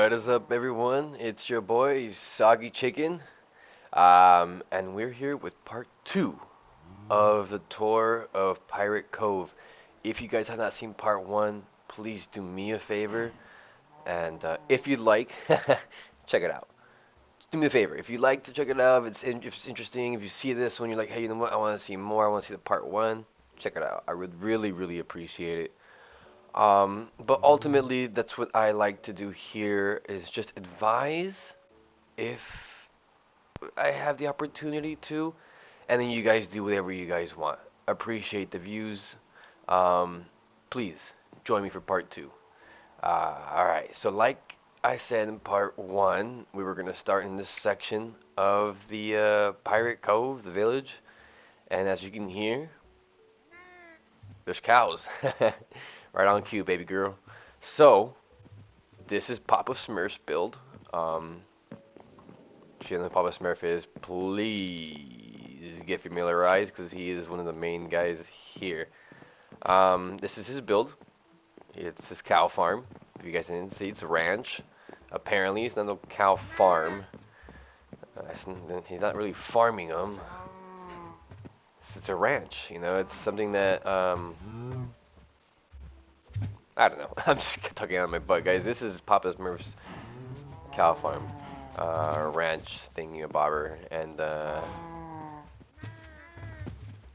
What is up, everyone? It's your boy Soggy Chicken, and we're here with part two of the tour of Pirate Cove. If you guys have not seen part one, please do me a favor, and if you'd like, check it out. Just do me a favor. If you'd like to check it out, if it's interesting, if you see this one, you're like, hey, you know what? I want to see more. I want to see the part one. Check it out. I would really, really appreciate it. But ultimately, that's what I like to do here is just advise if I have the opportunity to, and then you guys do whatever you guys want. Appreciate the views. Um, Please join me for part two. Alright, so like I said in part one, we were going to start in this section of the Pirate Cove, the village, and as you can hear, there's cows. Right on cue, baby girl. So, this is Papa Smurf's build. If you don't know who Papa Smurf is, please get familiarized because he is one of the main guys here. This is his build. It's his cow farm. If you guys didn't see, it's a ranch. Apparently, it's not a cow farm. He's not really farming them. It's a ranch, you know. It's something that I don't know. I'm just talking out of my butt, guys. This is Papa Smurf's cow farm, ranch thingy bobber, and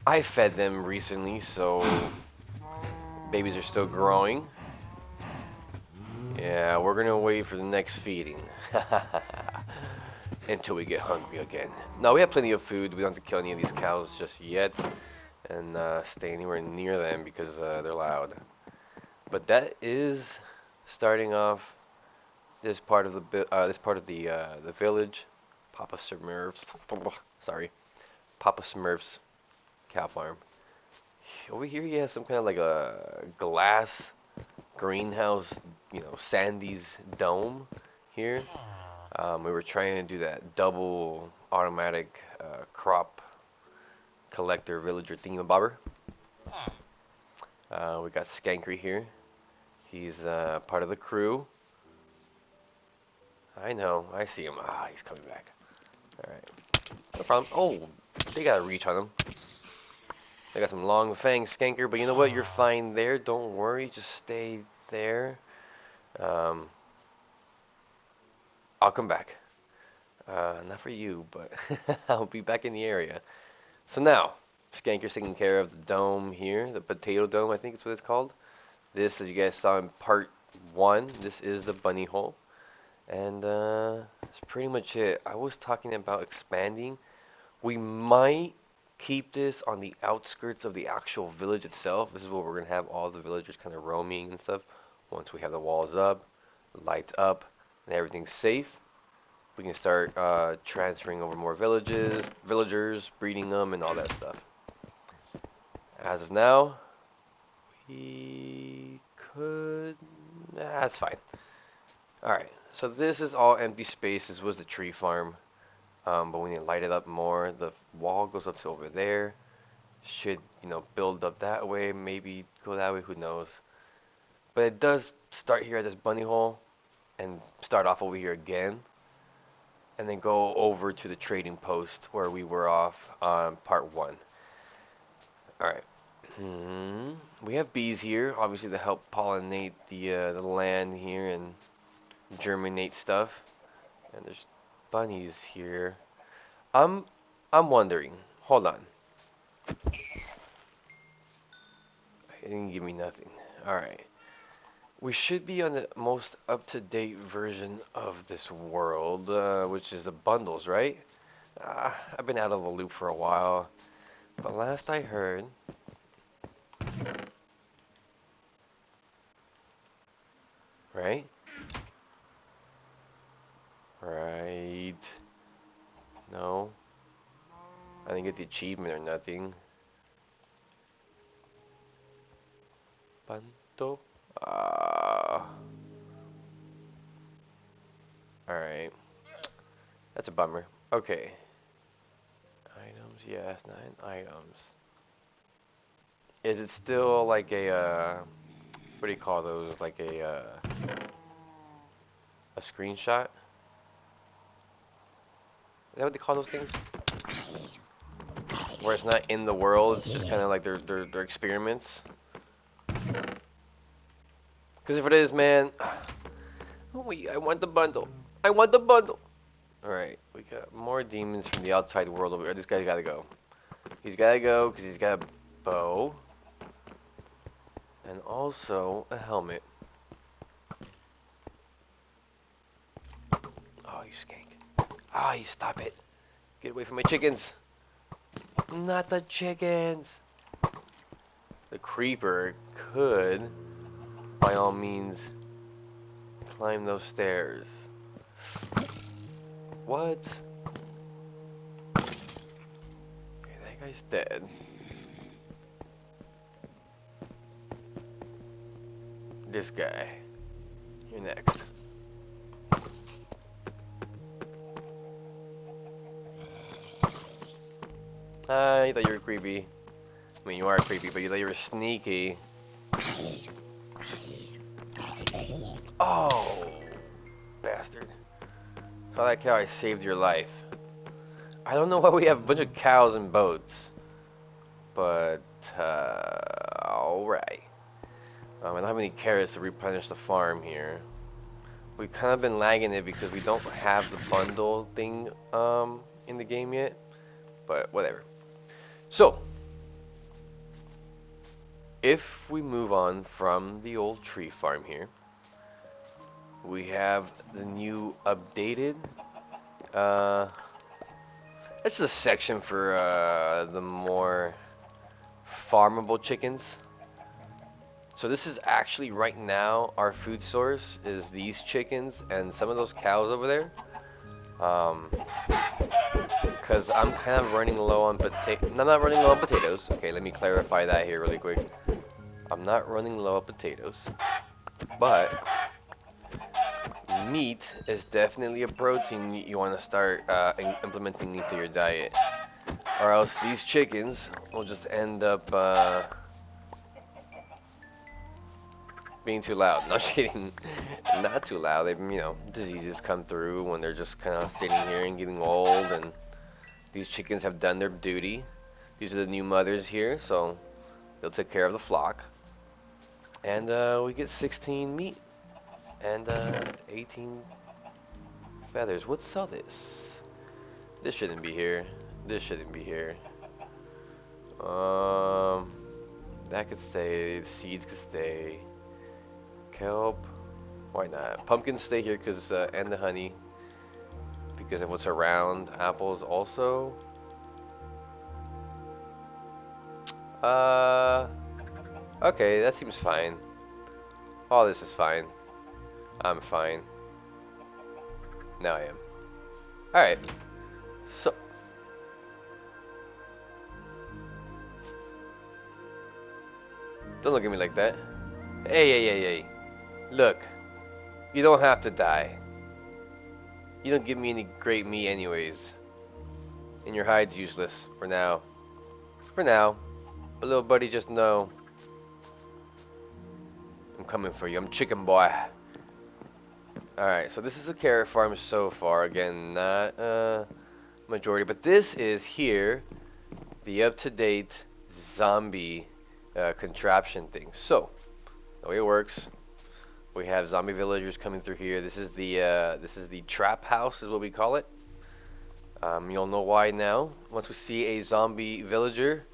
I fed them recently, so babies are still growing. Yeah, we're gonna wait for the next feeding until we get hungry again. No, we have plenty of food. We don't have to kill any of these cows just yet, and stay anywhere near them because they're loud. But that is starting off this part of the village, Papa Smurf's. Sorry, Papa Smurf's cow farm. Over here, he has some kind of like a glass greenhouse, you know, Sandy's dome here. We were trying to do that double automatic crop collector villager thingamabobber. We got Skankery here. He's part of the crew. I know, I see him. Ah, he's coming back. Alright. No problem. Oh, they got a reach on him. They got some long fangs, Skanker, but you know what? You're fine there. Don't worry. Just stay there. Um, I'll come back. Not for you, but I'll be back in the area. So now, Skanker's taking care of the dome here, the potato dome, I think it's what it's called. This, as you guys saw in part one, this is the bunny hole. And that's pretty much it. I was talking about expanding. We might keep this on the outskirts of the actual village itself. This is where we're going to have all the villagers kind of roaming and stuff. Once we have the walls up, the lights up, and everything's safe, we can start transferring over more villagers, breeding them, and all that stuff. As of now, we could... that's fine. Alright, so this is all empty space. This was the tree farm. But we need to light it up more. The wall goes up to over there. Should, you know, build up that way. Maybe go that way, who knows. But it does start here at this bunny hole and start off over here again. And then go over to the trading post where we were off on part one. Alright. We have bees here, obviously to help pollinate the land here and germinate stuff. And there's bunnies here. I'm wondering. Hold on. It didn't give me nothing. Alright. We should be on the most up-to-date version of this world, which is the bundles, right? I've been out of the loop for a while. But last I heard... right? Right. No. I didn't get the achievement or nothing. Panto. Alright. That's a bummer. Okay. Items, yes, 9 items. Is it still like a, what do you call those? Like a a screenshot. Is that what they call those things? Where it's not in the world, it's just kind of like their experiments. Because if it is, man, I want the bundle. I want the bundle. All right, we got more demons from the outside world over here. This guy's gotta go. He's gotta go because he's got a bow and also a helmet. Oh, you skank! Ah, you stop it! Get away from my chickens! Not the chickens! The creeper could, by all means, climb those stairs. What? Okay, that guy's dead. This guy. You're next. You thought you were creepy. I mean, you are creepy, but you thought you were sneaky. Oh, bastard. Saw that cow, I saved your life. I don't know why we have a bunch of cows and boats. But, alright. I don't have any carrots to replenish the farm here. We've kind of been lagging it because we don't have the bundle thing, in the game yet. But, whatever. So, if we move on from the old tree farm here, we have the new updated, that's the section for, the more farmable chickens. So this is actually right now our food source is these chickens and some of those cows over there. Because I'm kind of running low on I'm not running low on potatoes. Okay, let me clarify that here really quick. I'm not running low on potatoes, but meat is definitely a protein you want to start implementing into your diet, or else these chickens will just end up being too loud. No, just kidding. Not too loud. They, diseases come through when they're just kind of sitting here and getting old, and these chickens have done their duty. These are the new mothers here, so they'll take care of the flock. And we get 16 meat and 18 feathers. Let's sell this. This shouldn't be here. This shouldn't be here. That could stay. The seeds could stay. Kelp. Why not? Pumpkins stay here because and the honey because of what's around. Apples also. Okay, that seems fine. All this is fine. I'm fine. Now I am. All right. So. Don't look at me like that. Hey. Look. You don't have to die. You don't give me any great meat anyways. And your hide's useless for now. For now. But little buddy, just know I'm coming for you. I'm chicken boy. Alright, so this is a carrot farm so far. Again, not majority. But this is here the up-to-date zombie contraption thing. So, the way it works, we have zombie villagers coming through here. This is the trap house is what we call it. You'll know why now. Once we see a zombie villager,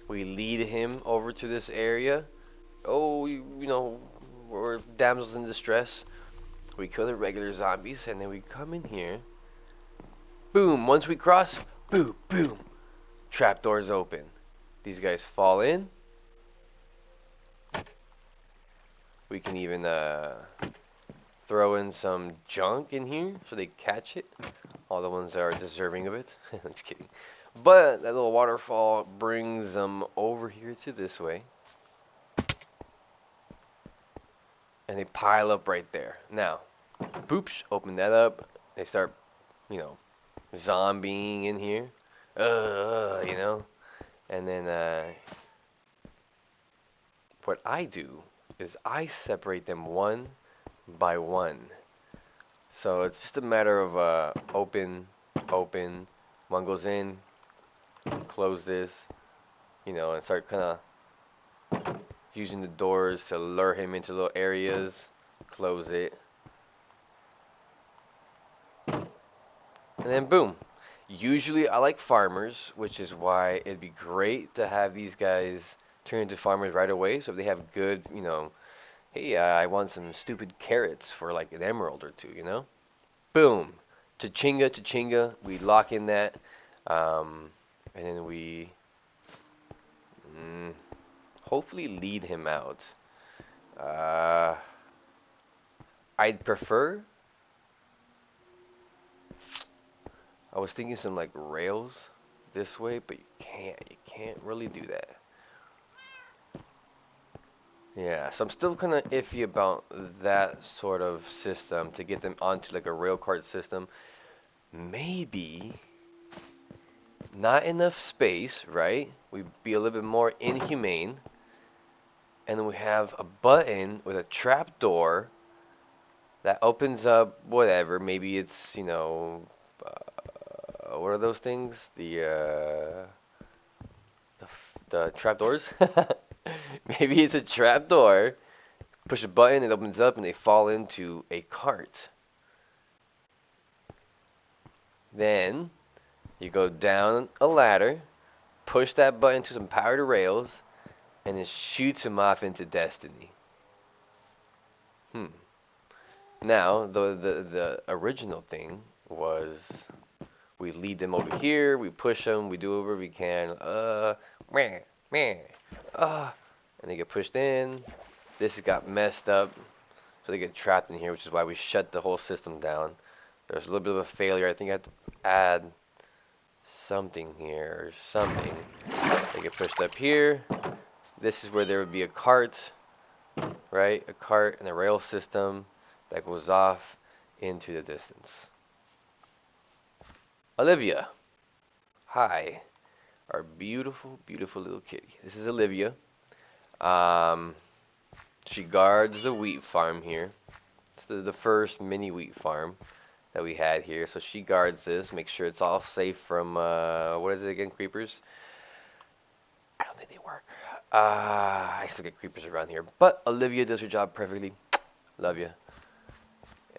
we lead him over to this area. Oh, you know, we're damsels in distress. We kill the regular zombies, and then we come in here. Boom! Once we cross, boom, boom. Trapdoors open. These guys fall in. We can even throw in some junk in here so they catch it. All the ones that are deserving of it. I'm just kidding. But that little waterfall brings them over here to this way. And they pile up right there. Now, boops, open that up. They start, zombieing in here. You know. And then what I do is I separate them one by one. So it's just a matter of open, open. One goes in, close this, you know, and start kind of using the doors to lure him into little areas. Close it, and then boom. Usually I like farmers, which is why it'd be great to have these guys turn into farmers right away. So if they have good, you know, hey, I want some stupid carrots for like an emerald or two, you know? Boom. Cha-chinga, cha-chinga. We lock in that. And then we hopefully lead him out. Uh, I'd prefer. I was thinking some like rails this way, but you can't. You can't really do that. Yeah, so I'm still kind of iffy about that sort of system to get them onto like a rail cart system. Maybe not enough space, right? We'd be a little bit more inhumane. And then we have a button with a trap door that opens up whatever. Maybe it's, you know, what are those things? The trap doors? Maybe it's a trap door. Push a button, it opens up, and they fall into a cart. Then you go down a ladder, push that button to some powered rails, and it shoots him off into destiny. Hmm. Now, the original thing was we lead them over here, we push them, we do whatever we can. Meh, meh, and they get pushed in. This got messed up, so they get trapped in here, which is why we shut the whole system down. There's a little bit of a failure. I think I have to add something here or something. They get pushed up here. This is where there would be a cart, right? A cart and a rail system that goes off into the distance. Olivia. Hi. Our beautiful, beautiful little kitty. This is Olivia. Um, she guards the wheat farm here. It's the first mini wheat farm that we had here. So she guards this, makes sure it's all safe from, what is it again, creepers? I don't think they work. I still get creepers around here. But Olivia does her job perfectly. Love you.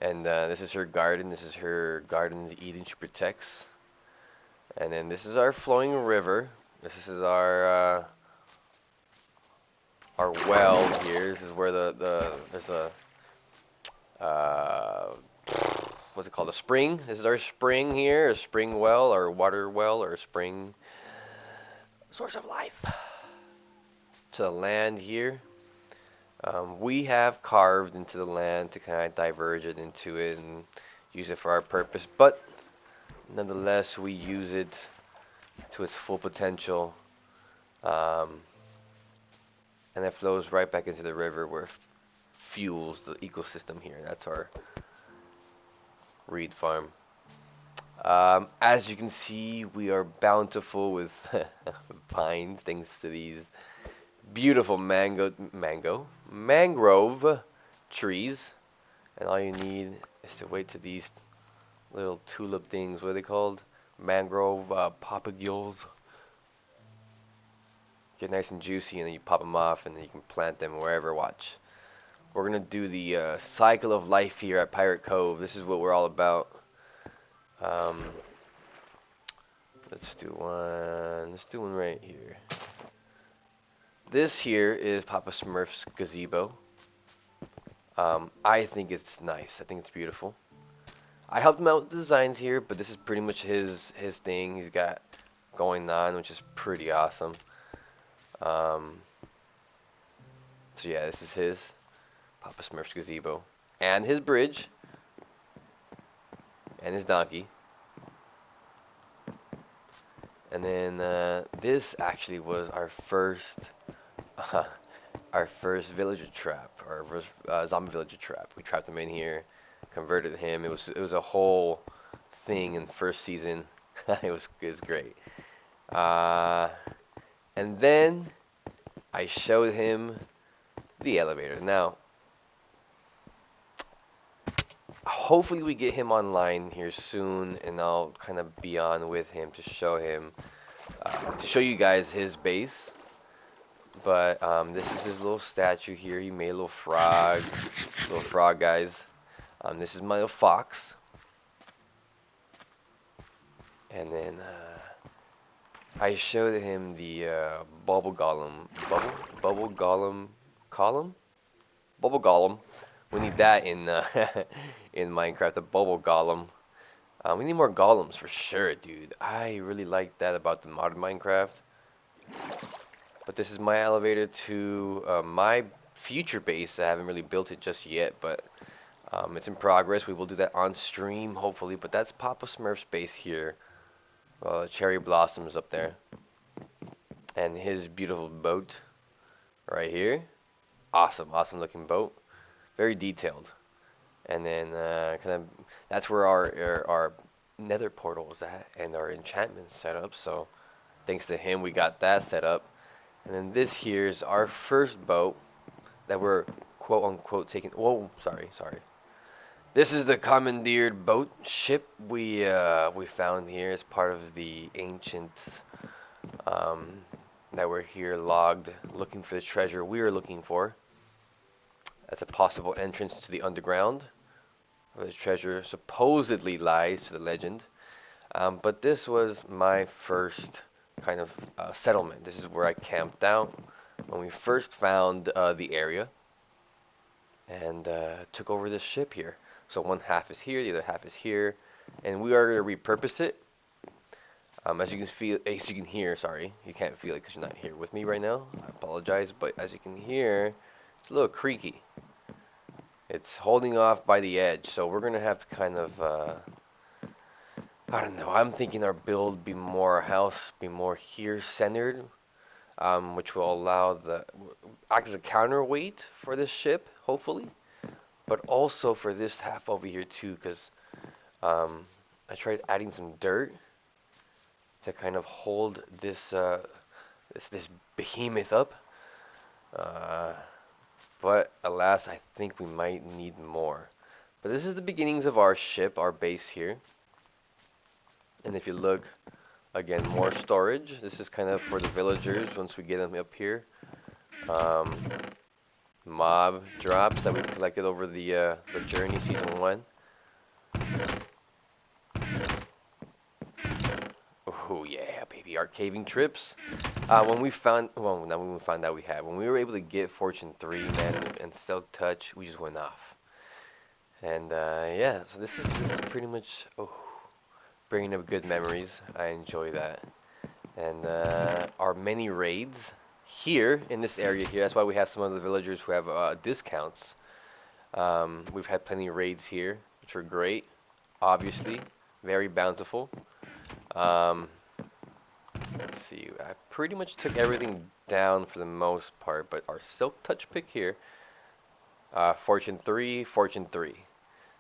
And this is her garden. This is her garden to eat and she protects. And then this is our flowing river. This is our well here. This is where there's a uh, what's it called? A spring. This is our spring here, a spring well or water well or spring source of life. To the land here. We have carved into the land to kind of diverge it into it and use it for our purpose, but nonetheless we use it to its full potential, um, and it flows right back into the river where it fuels the ecosystem here. That's our reed farm. As you can see, we are bountiful with pines thanks to these beautiful mangrove trees. And all you need is to wait till these little tulip things, what are they called? Mangrove papagules. Get nice and juicy, and then you pop them off, and then you can plant them wherever. Watch. We're gonna do the cycle of life here at Pirate Cove. This is what we're all about. Um, let's do one. Let's do one right here. This here is Papa Smurf's gazebo. I think it's nice. I think it's beautiful. I helped him out with the designs here, but this is pretty much his thing he's got going on, which is pretty awesome. So yeah, this is his Papa Smurf's gazebo, and his bridge, and his donkey. And then this actually was uh, our first villager trap, our first zombie villager trap. We trapped him in here, converted him. It was a whole thing in the first season. It was great. And then I showed him the elevator. Now, hopefully we get him online here soon, and I'll kind of be on with him to show you guys his base. But this is his little statue here. He made a little frog guys. This is my little fox, and then I showed him the bubble golem column, bubble golem. We need that in in Minecraft, the bubble golem. We need more golems for sure, dude. I really like that about the modern Minecraft. But this is my elevator to my future base. I haven't really built it just yet, but it's in progress. We will do that on stream, hopefully. But that's Papa Smurf's base here. Cherry blossoms up there. And his beautiful boat right here. Awesome looking boat. Very detailed. And then that's where our nether portal is at and our enchantment set up. So thanks to him, we got that set up. And then this here is our first boat that we're quote unquote taking. Whoa, sorry. This is the commandeered boat ship we found here as part of the ancient that we're here logged looking for the treasure we are looking for. That's a possible entrance to the underground, where the treasure supposedly lies to the legend. But this was my first kind of settlement. This is where I camped out when we first found the area and took over this ship here. So one half is here, the other half is here, and we are going to repurpose it. As you can hear, sorry, you can't feel it because you're not here with me right now. I apologize, but as you can hear, it's a little creaky. It's holding off by the edge, so we're gonna have to kind of, I don't know. I'm thinking our build be more house, be more here centered, which will allow the act as a counterweight for this ship, hopefully, but also for this half over here too, because I tried adding some dirt to kind of hold this this behemoth up. But alas, I think we might need more. But this is the beginnings of our ship, our base here. And if you look, again, more storage. This is kind of for the villagers once we get them up here. Mob drops that we've collected over the journey, season 1. Oh yeah, baby, our caving trips. When we found, well, not when we found out we had, when we were able to get Fortune 3, man, and Silk Touch, we just went off. And yeah, so this is pretty much bringing up good memories. I enjoy that. And our many raids here in this area here. That's why we have some of the villagers who have discounts. We've had plenty of raids here, which are great. Obviously, very bountiful. Let's see, I pretty much took everything down for the most part, but our Silk Touch pick here, Fortune 3, Fortune 3.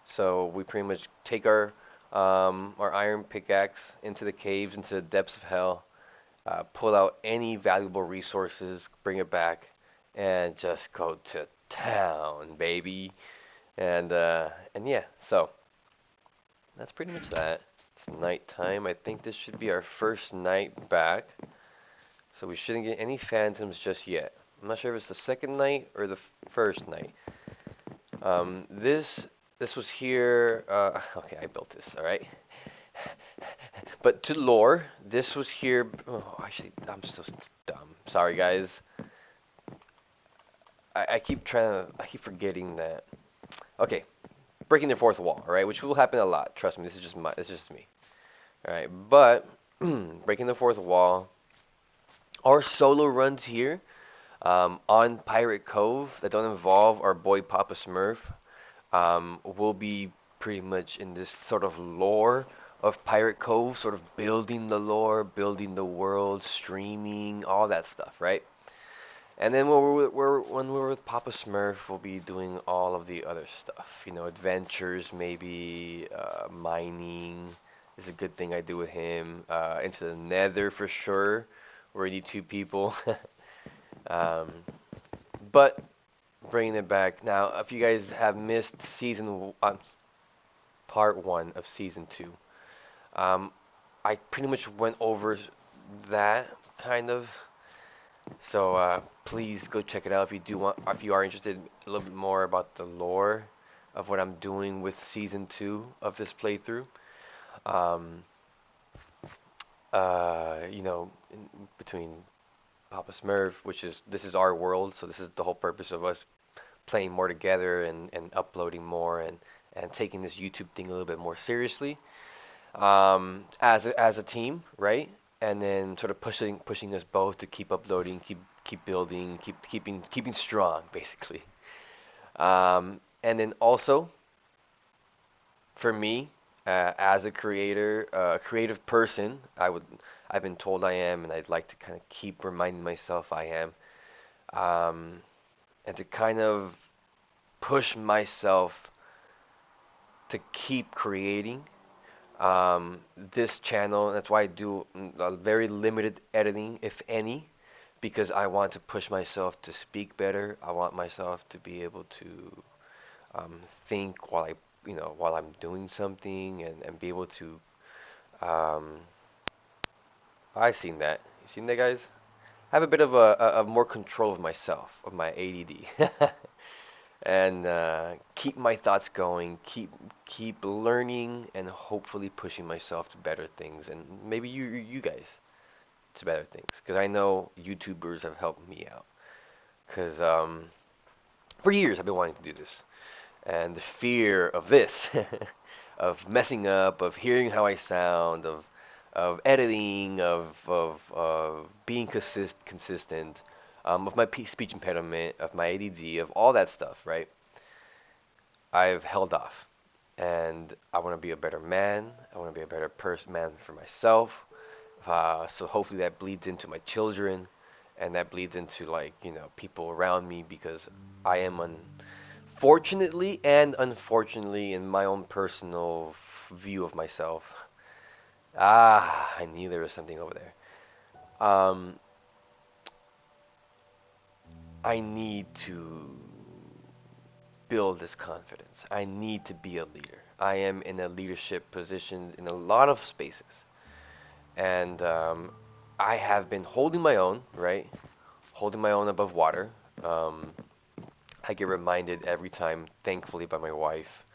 So we pretty much take our iron pickaxe into the caves, into the depths of hell, pull out any valuable resources, bring it back, and just go to town, baby. And yeah, so that's pretty much that. It's nighttime. I think this should be our first night back. So we shouldn't get any phantoms just yet. I'm not sure if it's the second night or the first night. This was here. Okay, I built this. All right. But to lore, this was here. Oh, actually, I'm so dumb. Sorry, guys. I keep forgetting that. Okay, breaking the fourth wall. All right, which will happen a lot. Trust me. This is just me. All right, but breaking the fourth wall. Our solo runs here on Pirate Cove that don't involve our boy Papa Smurf will be pretty much in this sort of lore of Pirate Cove, sort of building the lore, building the world, streaming, all that stuff, right? And then when we're with Papa Smurf, we'll be doing all of the other stuff, you know, adventures, maybe mining is a good thing I do with him. Into the Nether for sure. We need 2 people. But bringing it back now, if you guys have missed part one of season two. Um, I pretty much went over that kind of. So please go check it out if you do want, if you are interested a little bit more about the lore of what I'm doing with season two of this playthrough. Um, between Papa Smurf, which is this is our world, so this is the whole purpose of us playing more together and uploading more and taking this YouTube thing a little bit more seriously. As a team, right? And then sort of pushing us both to keep uploading, keep building, keeping strong, basically. And then also for me, as a creator, a creative person, I've been told I am, and I'd like to kind of keep reminding myself I am, and to kind of push myself to keep creating. This channel, that's why I do a very limited editing, if any, because I want to push myself to speak better. I want myself to be able to think while I'm doing something and be able to. Um, I seen that. You seen that, guys? Have a bit of a more control of myself, of my ADD, and keep my thoughts going. Keep learning and hopefully pushing myself to better things, and maybe you guys to better things. Because I know YouTubers have helped me out. Because for years I've been wanting to do this, and the fear of this, of messing up, of hearing how I sound, of editing, of being consistent, of my speech impediment, of my ADD, of all that stuff, right? I've held off, and I want to be a better man. I want to be a better person, man for myself. So hopefully that bleeds into my children, and that bleeds into like people around me because I am fortunately and unfortunately, in my own personal view of myself, I knew there was something over there. Um, I need to build this confidence. I need to be a leader. I am in a leadership position in a lot of spaces, and I have been holding my own, right? Holding my own above water. Um, I get reminded every time, thankfully, by my wife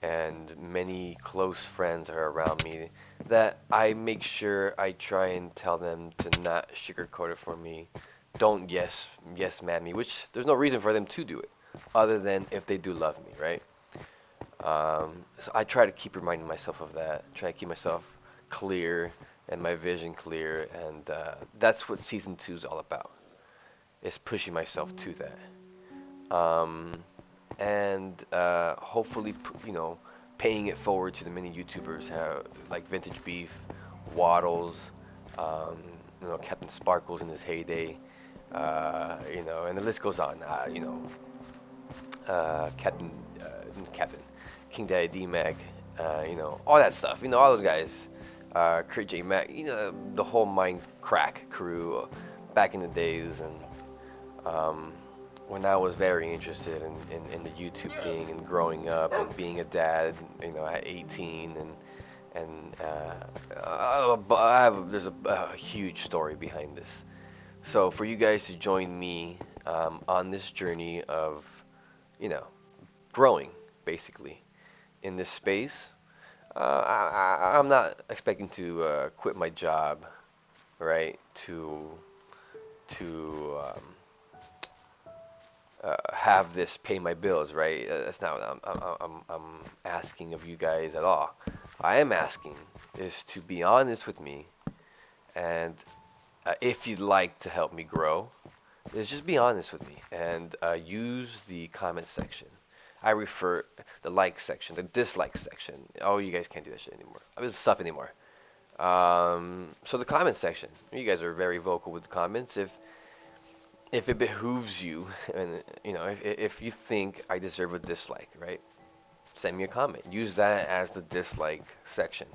and many close friends are around me that I make sure I try and tell them to not sugarcoat it for me. Don't yes man me, which there's no reason for them to do it other than if they do love me, right? So I try to keep reminding myself of that, try to keep myself clear and my vision clear, and that's what season two is all about. Is pushing myself to that. And hopefully, paying it forward to the many YouTubers like Vintage Beef, Waddles, um, Captain Sparkles in his heyday, and the list goes on. Captain, Captain, King Daddy D-Mac, all that stuff. All those guys, Crit J Mac, the whole Mind Crack crew back in the days, and when I was very interested in the YouTube thing and growing up and being a dad, at 18 there's a huge story behind this. So for you guys to join me on this journey of, you know, growing basically in this space, I'm not expecting to quit my job, right? To have this pay my bills, right? That's not what I'm asking of you guys at all. I am asking is to be honest with me, and if you'd like to help me grow, is just be honest with me and use the comment section. I refer the like section, the dislike section. Oh, you guys can't do that shit anymore. I mean, stuff anymore. So the comment section. You guys are very vocal with the comments. If it behooves you, and if you think I deserve a dislike, right? Send me a comment. Use that as the dislike section.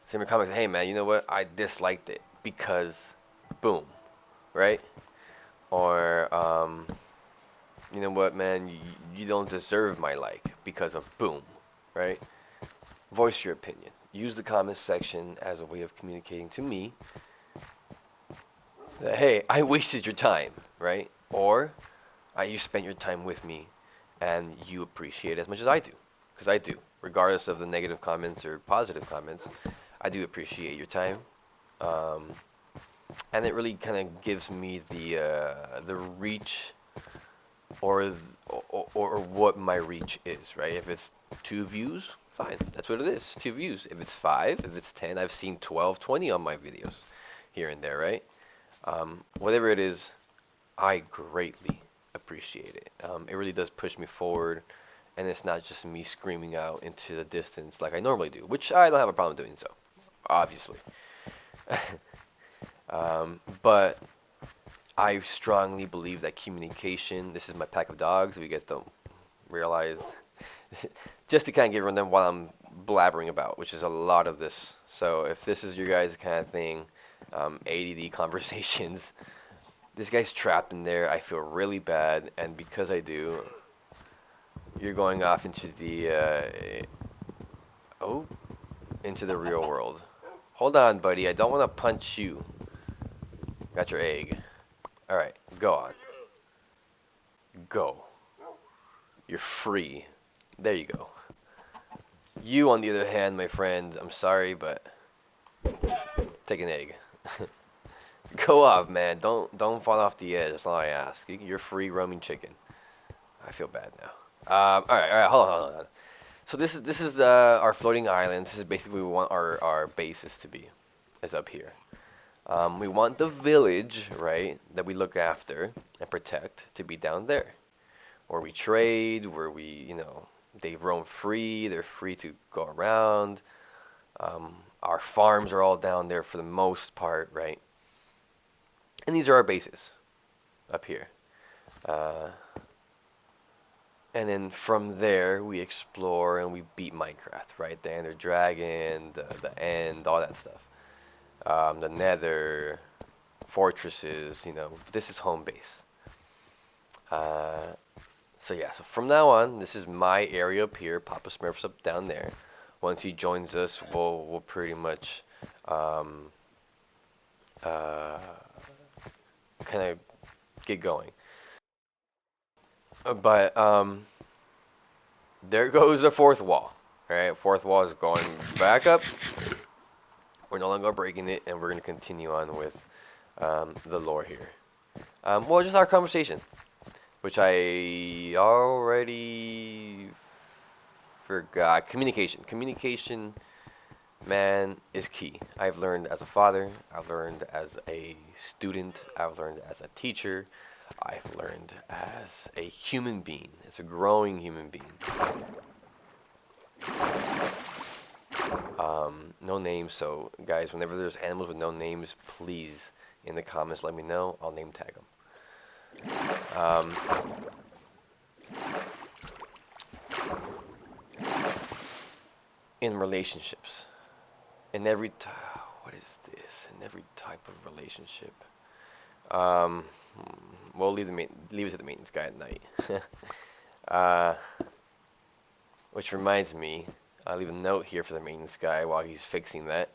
Send me a comment. Hey man, you know what? I disliked it because, boom, right? Or you know what, man? You don't deserve my like because of boom, right? Voice your opinion. Use the comments section as a way of communicating to me that, hey, I wasted your time, right? Or you spent your time with me and you appreciate it as much as I do. Because I do. Regardless of the negative comments or positive comments, I do appreciate your time. Um, and it really kind of gives me the reach or, or what my reach is, right? If it's 2 views, fine. That's what it is. 2 views. If it's 5, if it's 10, I've seen 12, 20 on my videos here and there, right? Whatever it is, I greatly appreciate it. It really does push me forward, and it's not just me screaming out into the distance like I normally do, which I don't have a problem doing so, obviously. But I strongly believe that communication, this is my pack of dogs, if you guys don't realize, just to kind of get rid of them while I'm blabbering about, which is a lot of this. So if this is your guys' kind of thing, ADD conversations, this guy's trapped in there. I feel really bad, and because I do, you're going off into the oh, into the real world. Hold on, buddy. I don't want to punch you. Got your egg. All right, go on. Go. You're free. There you go. You, on the other hand, my friend, I'm sorry, but take an egg. Go off, man. Don't fall off the edge. That's all I ask. You're free roaming chicken. I feel bad now. All right. Hold on. So this is our floating island. This is basically what we want our bases to be, is up here. We want the village, right, that we look after and protect to be down there, where we trade, where they roam free. They're free to go around. Our farms are all down there for the most part, right? And these are our bases up here. Uh, and then from there, we explore and we beat Minecraft, right? The Ender Dragon, the End, all that stuff. The Nether, fortresses, this is home base. Uh, so yeah, so from now on, this is my area up here. Papa Smurf's up down there. Once he joins us, we'll pretty much um, uh, kind of get going. But there goes the fourth wall. All right, fourth wall is going back up. We're no longer breaking it, and we're going to continue on with the lore here. Well, just our conversation, which I already forgot. Communication, man, is key. I've learned as a father. I've learned as a student. I've learned as a teacher. I've learned as a human being, as a growing human being. No names, so guys, whenever there's animals with no names, please, in the comments, let me know. I'll name tag them. In relationships, in every what is this? In every type of relationship, um, we'll leave it to the maintenance guy at night. uh, which reminds me, I'll leave a note here for the maintenance guy while he's fixing that.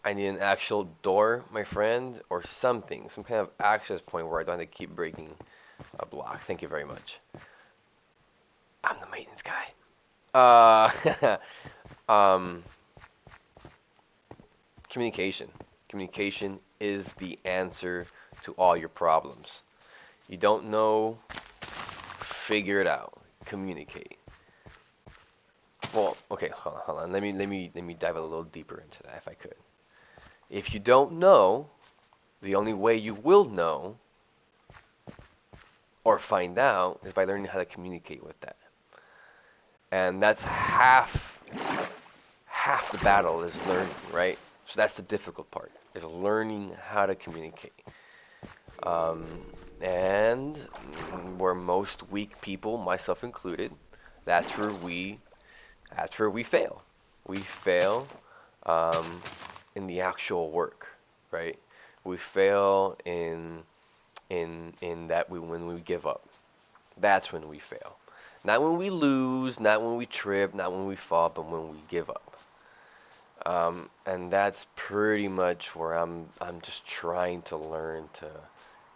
I need an actual door, my friend, or something, some kind of access point where I don't have to keep breaking a block. Thank you very much. I'm the maintenance guy. Communication. Communication is the answer to all your problems. You don't know, figure it out. Communicate. Well, okay, hold on. Let me dive a little deeper into that if I could. If you don't know, the only way you will know or find out is by learning how to communicate with that. And that's half the battle is learning, right? So that's the difficult part, is learning how to communicate. And where most weak people, myself included, that's where we fail. We fail in the actual work, right? We fail in that when we give up. That's when we fail. Not when we lose, not when we trip, not when we fall, but when we give up. And that's pretty much where I'm just trying to learn to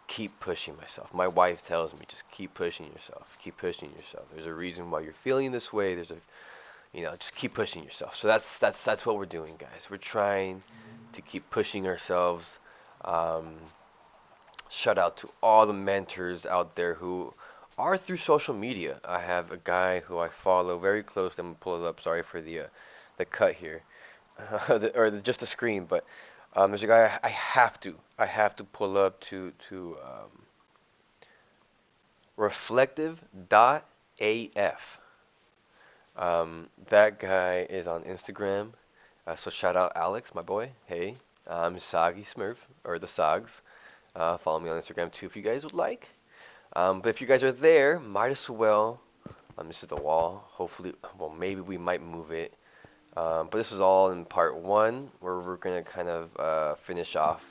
keep pushing myself. My wife tells me just keep pushing yourself, keep pushing yourself. There's a reason why you're feeling this way. Just keep pushing yourself. So that's what we're doing, guys. We're trying to keep pushing ourselves. Um, Shout out to all the mentors out there who are through social media. I have a guy who I follow very close. I'm gonna pull it up. Sorry for the cut here, just the screen. But there's a guy I have to pull up to reflective.af. That guy is on Instagram. So shout out Alex, my boy. Hey, I'm Soggy Smurf or the Sogs. Follow me on Instagram too if you guys would like. But if you guys are there, might as well. This is the wall. Hopefully, well, maybe we might move it. But this is all in part one, where we're gonna kind of finish off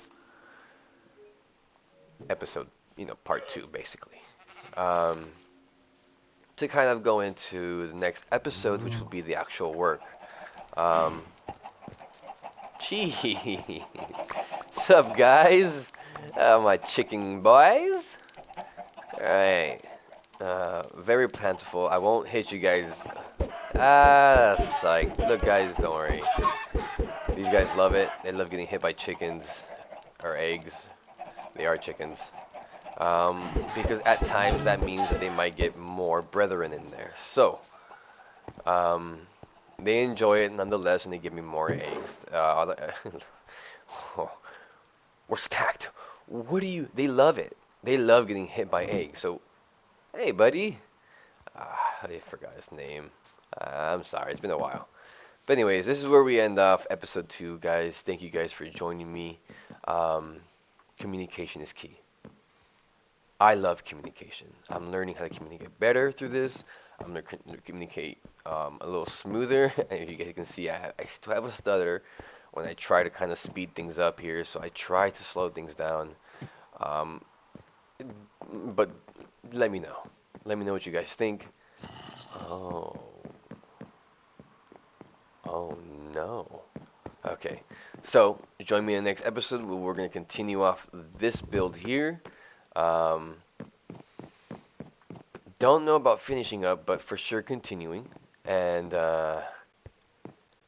episode, part two, basically. Um, to kind of go into the next episode, which will be the actual work. Um, Gee, what's up, guys? My chicken boys. All right. Very plentiful. I won't hit you guys. Psych. Look, guys, don't worry. These guys love it. They love getting hit by chickens or eggs. They are chickens. Because at times that means that they might get more brethren in there. So, um, they enjoy it nonetheless, and they give me more eggs. We're stacked. What do you? They love it. They love getting hit by eggs. So, hey, buddy. I forgot his name. I'm sorry. It's been a while. But anyways, this is where we end off episode 2, guys. Thank you guys for joining me. Um, Communication is key. I love communication. I'm learning how to communicate better through this. I'm going to communicate a little smoother. And you guys can see, I still have a stutter when I try to kind of speed things up here. So I try to slow things down. Um, but let me know. Let me know what you guys think. Oh, oh no. Okay, so join me in the next episode where we're going to continue off this build here. Um, don't know about finishing up, but for sure continuing. And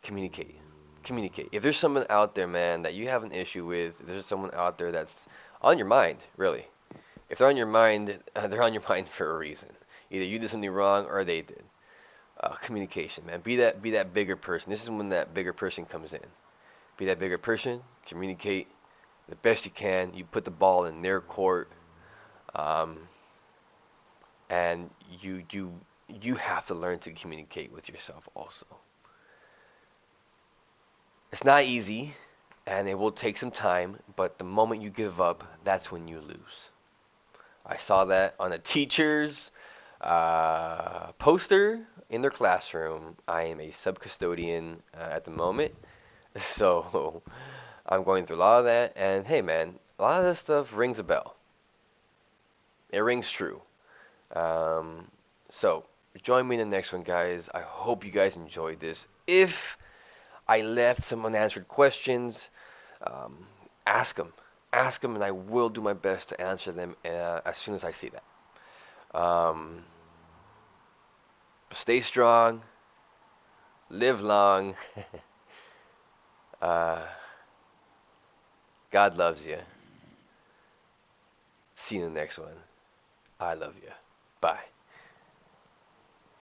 communicate. Communicate. If there's someone out there, man, that you have an issue with, if there's someone out there that's on your mind, really. If they're on your mind, they're on your mind for a reason. Either you did something wrong or they did. Communication, man. Be that bigger person. This is when that bigger person comes in. Be that bigger person. Communicate the best you can. You put the ball in their court, um, and you have to learn to communicate with yourself also. It's not easy, and it will take some time. But the moment you give up, that's when you lose. I saw that on a teacher's poster in their classroom. I am a sub-custodian at the moment, so I'm going through a lot of that. And hey, man, a lot of this stuff rings a bell. It rings true. Um, so join me in the next one, guys. I hope you guys enjoyed this. If I left some unanswered questions, um, ask them. Ask them, and I will do my best to answer them as soon as I see that. Stay strong, live long. uh, God loves you. See you in the next one. I love you. Bye.